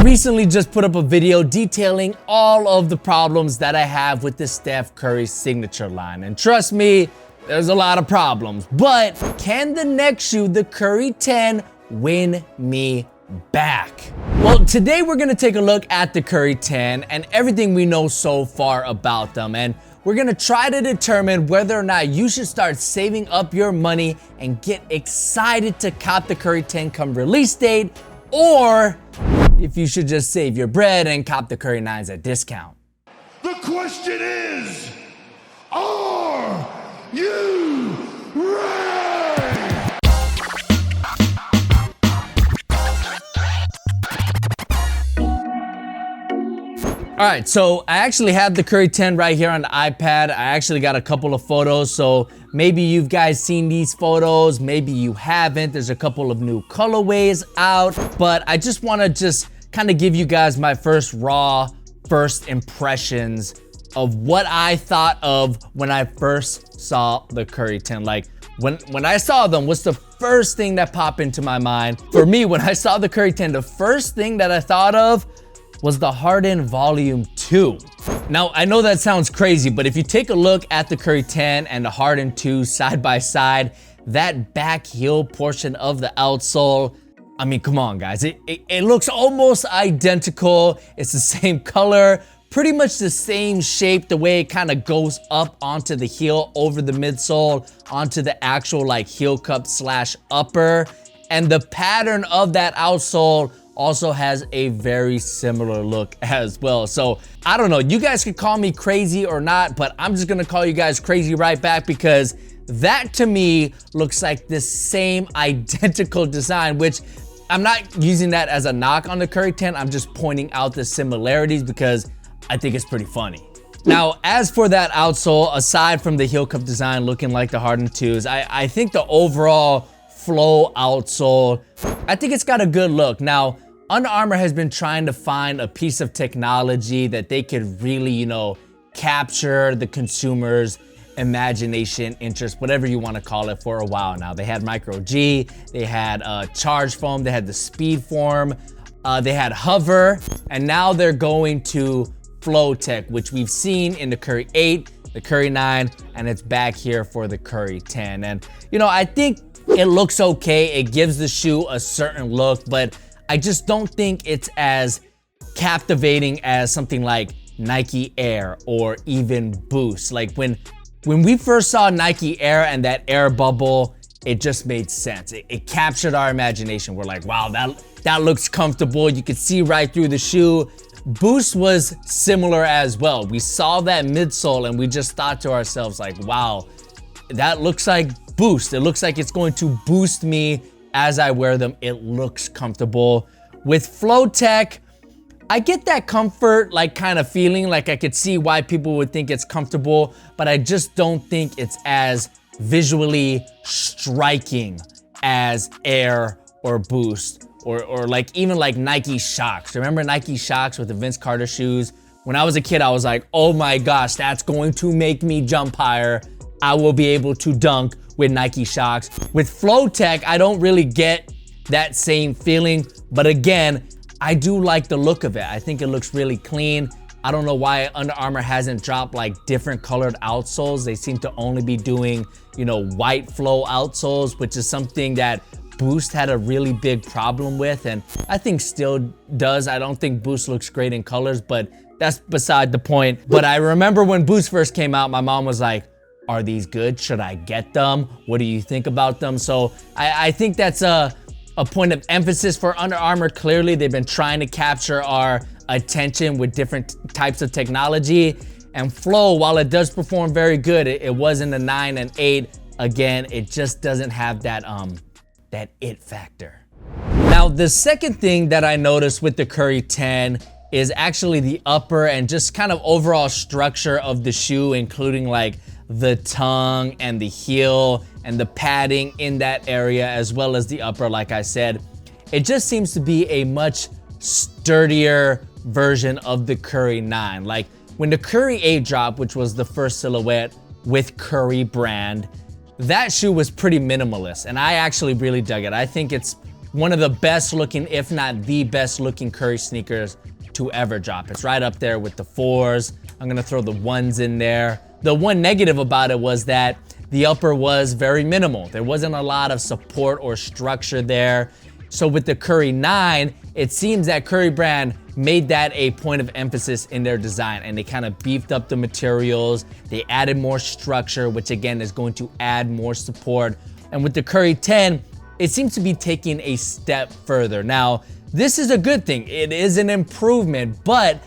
recently just put up a video detailing all of the problems that I have with the Steph Curry signature line. And trust me, there's a lot of problems. But can the next shoe, the Curry 10, win me back? Well, today we're gonna take a look at the Curry 10 and everything we know so far about them. And we're gonna try to determine whether or not you should start saving up your money and get excited to cop the Curry 10 come release date, or if you should just save your bread and cop the Curry 9s at discount. The question is, are you ready? All right, so I actually have the Curry 10 right here on the iPad. I actually got a couple of photos, so maybe you've guys seen these photos, maybe you haven't. There's a couple of new colorways out, but I just wanna kind of give you guys my first impressions of what I thought of when I first saw the Curry 10. Like, when I saw them, what's the first thing that popped into my mind? For me, when I saw the Curry 10, the first thing that I thought of was the Harden Volume 2. Now, I know that sounds crazy, but if you take a look at the Curry 10 and the Harden 2 side by side, that back heel portion of the outsole, I mean, come on, guys. It looks almost identical. It's the same color, pretty much the same shape, the way it kind of goes up onto the heel, over the midsole, onto the actual like heel cup / upper. And the pattern of that outsole also has a very similar look as well. So I don't know, you guys could call me crazy or not, but I'm just gonna call you guys crazy right back, because that to me looks like the same identical design, which I'm not using that as a knock on the Curry 10. I'm just pointing out the similarities because I think it's pretty funny. Now, as for that outsole, aside from the heel cup design looking like the Harden 2s, I think the overall flow outsole, I think it's got a good look. Now, Under Armour has been trying to find a piece of technology that they could really, capture the consumer's imagination, interest, whatever you want to call it, for a while now. They had Micro G, they had Charge Foam, they had the Speed Form, they had Hover, and now they're going to Flow Tech, which we've seen in the Curry 8, the Curry 9, and it's back here for the Curry 10. And, I think it looks okay. It gives the shoe a certain look, but I just don't think it's as captivating as something like Nike Air or even Boost. Like when we first saw Nike Air and that air bubble, it just made sense. It captured our imagination. We're like, wow, that looks comfortable. You could see right through the shoe. Boost was similar as well. We saw that midsole and we just thought to ourselves like, wow, that looks like Boost. It looks like it's going to boost me as I wear them. It looks comfortable. With Flow Tech, I get that comfort, like kind of feeling, like I could see why people would think it's comfortable, but I just don't think it's as visually striking as Air or Boost or like even like Nike Shox. Remember Nike Shox with the Vince Carter shoes? When I was a kid, I was like, oh my gosh, that's going to make me jump higher. I will be able to dunk with Nike Shox. With Flow Tech, I don't really get that same feeling, but again, I do like the look of it. I think it looks really clean. I don't know why Under Armour hasn't dropped like different colored outsoles. They seem to only be doing, white flow outsoles, which is something that Boost had a really big problem with, and I think still does. I don't think Boost looks great in colors, but that's beside the point. But I remember when Boost first came out, my mom was like, are these good? Should I get them? What do you think about them? So I think that's a point of emphasis for Under Armour. Clearly, they've been trying to capture our attention with different types of technology. And Flow, while it does perform very good, it was in the 9 and 8. Again, it just doesn't have that it factor. Now, the second thing that I noticed with the Curry 10 is actually the upper and just kind of overall structure of the shoe, including like the tongue and the heel and the padding in that area, as well as the upper. Like I said, it just seems to be a much sturdier version of the Curry 9. Like when the Curry 8 dropped, which was the first silhouette with Curry brand, that shoe was pretty minimalist, and I actually really dug it. I think it's one of the best looking, if not the best looking Curry sneakers to ever drop. It's right up there with the 4s. I'm gonna throw the 1s in there. The one negative about it was that the upper was very minimal. There wasn't a lot of support or structure there. So with the Curry 9, it seems that Curry brand made that a point of emphasis in their design, and they kind of beefed up the materials. They added more structure, which again is going to add more support. And with the Curry 10, it seems to be taking a step further. Now, this is a good thing. It is an improvement, but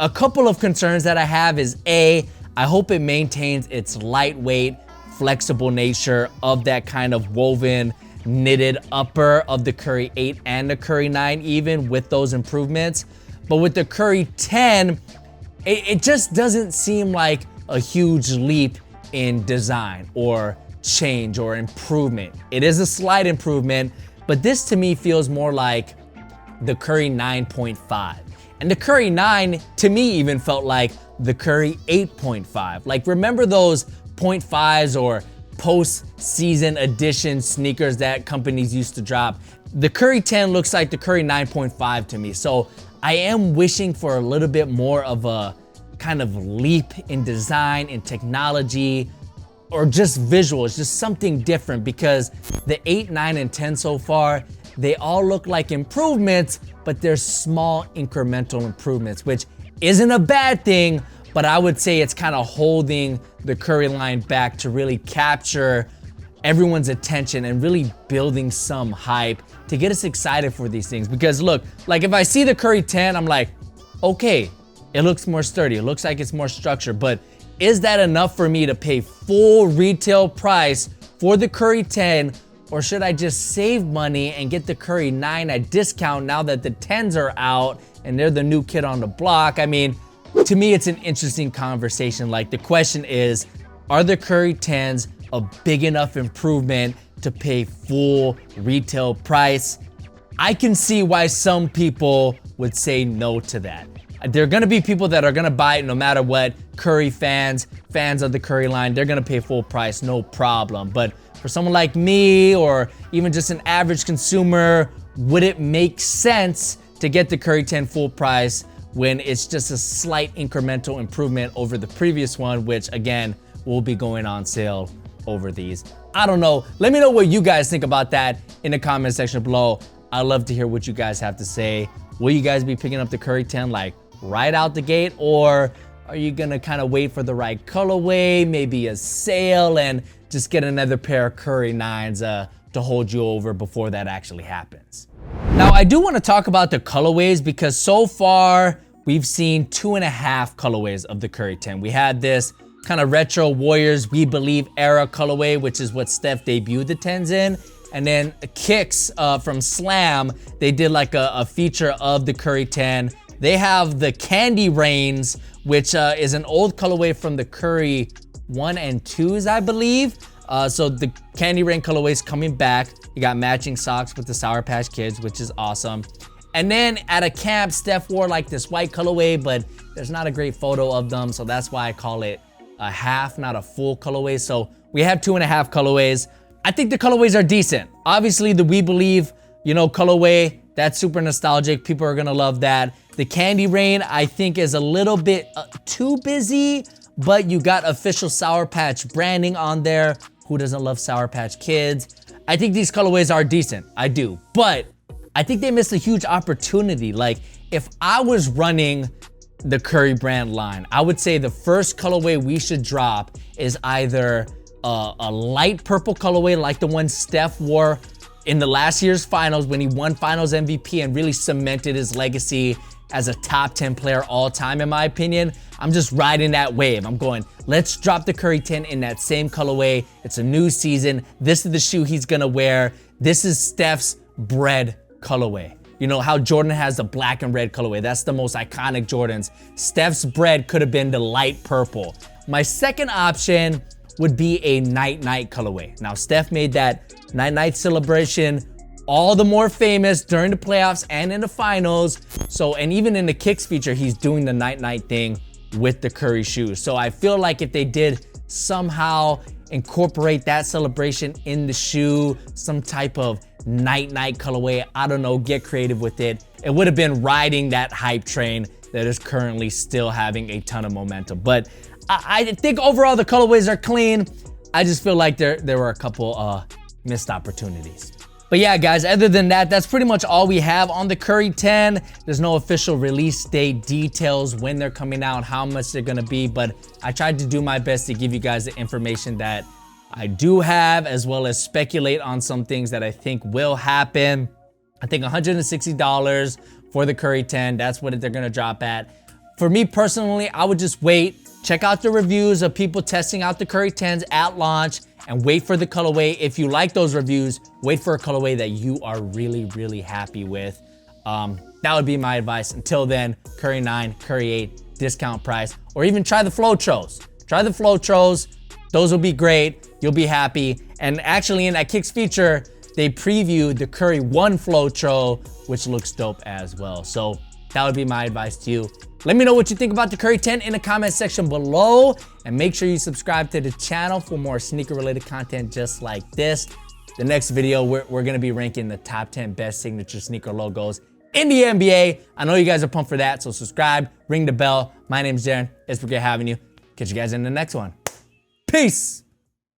a couple of concerns that I have is A, I hope it maintains its lightweight, flexible nature of that kind of woven, knitted upper of the Curry 8 and the Curry 9, even with those improvements. But with the Curry 10, it just doesn't seem like a huge leap in design or change or improvement. It is a slight improvement, but this to me feels more like the Curry 9.5. And the Curry 9 to me even felt like the Curry 8.5. Like, remember those 0.5s or post-season edition sneakers that companies used to drop? The Curry 10 looks like the Curry 9.5 to me. So I am wishing for a little bit more of a kind of leap in design, in technology, or just visuals, just something different, because the 8, 9, and 10 so far, they all look like improvements, but they're small incremental improvements, which isn't a bad thing, but I would say it's kind of holding the Curry line back to really capture everyone's attention and really building some hype to get us excited for these things. Because look, like if I see the Curry 10, I'm like, okay, it looks more sturdy. It looks like it's more structured, but is that enough for me to pay full retail price for the Curry 10? Or should I just save money and get the Curry 9 at discount now that the 10s are out and they're the new kid on the block? I mean, to me, it's an interesting conversation. Like, the question is, are the Curry 10s a big enough improvement to pay full retail price? I can see why some people would say no to that. There are gonna be people that are gonna buy it no matter what. Curry fans of the Curry line, they're gonna pay full price, no problem. But for someone like me, or even just an average consumer, would it make sense to get the Curry 10 full price when it's just a slight incremental improvement over the previous one, which again, will be going on sale over these? I don't know. Let me know what you guys think about that in the comment section below. I'd love to hear what you guys have to say. Will you guys be picking up the Curry 10 like right out the gate, or are you gonna kind of wait for the right colorway, maybe a sale, and just get another pair of Curry 9s to hold you over before that actually happens? Now, I do want to talk about the colorways, because so far we've seen 2.5 colorways of the Curry 10. We had this kind of retro Warriors We Believe era colorway, which is what Steph debuted the 10s in. And then Kicks from Slam, they did like a feature of the Curry 10. They have the Candy Rains, which is an old colorway from the Curry 1 and 2s, I believe. So the Candy Rain colorway is coming back. You got matching socks with the Sour Patch Kids, which is awesome. And then at a camp, Steph wore like this white colorway, but there's not a great photo of them, so that's why I call it a half, not a full colorway. So we have 2.5 colorways. I think the colorways are decent. Obviously, the We Believe, colorway, that's super nostalgic. People are gonna love that. The Candy Rain, I think, is a little bit too busy, but you got official Sour Patch branding on there. Who doesn't love Sour Patch Kids? I think these colorways are decent, I do. But I think they missed a huge opportunity. Like, if I was running the Curry brand line, I would say the first colorway we should drop is either a light purple colorway like the one Steph wore in the last year's finals when he won finals MVP and really cemented his legacy as a top 10 player all time, in my opinion. I'm just riding that wave. I'm going, let's drop the Curry 10 in that same colorway. It's a new season. This is the shoe he's gonna wear. This is Steph's bread colorway. You know how Jordan has the black and red colorway. That's the most iconic Jordans. Steph's bread could have been the light purple. My second option would be a night-night colorway. Now, Steph made that night-night celebration all the more famous during the playoffs and in the finals. So, and even in the Kicks feature, he's doing the night-night thing with the Curry shoes. So I feel like if they did somehow incorporate that celebration in the shoe, some type of night colorway. I don't know, get creative with it. It would have been riding that hype train that is currently still having a ton of momentum. But I think overall the colorways are clean. I just feel like there were a couple missed opportunities. But yeah, guys, other than that, that's pretty much all we have on the Curry 10. There's no official release date details, when they're coming out, how much they're gonna be, but I tried to do my best to give you guys the information that I do have, as well as speculate on some things that I think will happen. I think $160 for the Curry 10, that's what they're gonna drop at. For me personally, I would just wait, check out the reviews of people testing out the Curry 10s at launch, and wait for the colorway. If you like those reviews, wait for a colorway that you are really happy with. That would be my advice. Until then, Curry 9, Curry 8, discount price, or even try the Floatros. Try the Floatros, those will be great, you'll be happy. And actually in that Kicks feature, they previewed the Curry 1 Floatro, which looks dope as well. So that would be my advice to you. Let me know what you think about the Curry 10 in the comment section below, and make sure you subscribe to the channel for more sneaker related content just like this. The next video, we're gonna be ranking the top 10 best signature sneaker logos in the NBA. I know you guys are pumped for that, so subscribe, ring the bell. My name's Darren, it's been great having you. Catch you guys in the next one. Peace.